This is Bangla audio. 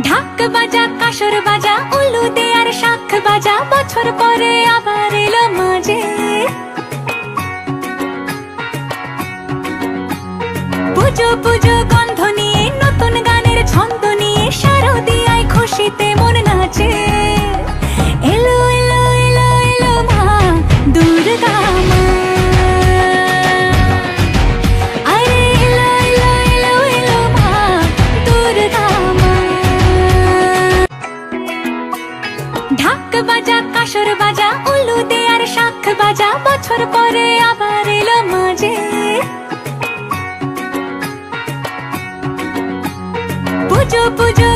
ঢাক বাজা কাসর বাজা উলু দে আর শাখ বাজা, বছর পরে আবার এলো মাঝে। পুজো পুজো গন্ধ নিয়ে নতুন গানের ছন্দ নিয়ে শারদিয়ায় খুশিতে মন নাচে। এলো এলো এলো এলো মা দুর্গা মা, আরে এলো এলো এলো এলো মা দুর্গা মা। ঢাক বাজা কাসর বাজা উলু দে আর শাখ বাজা, বছর পরে আবার এলো মাঝে। পুজো পুজো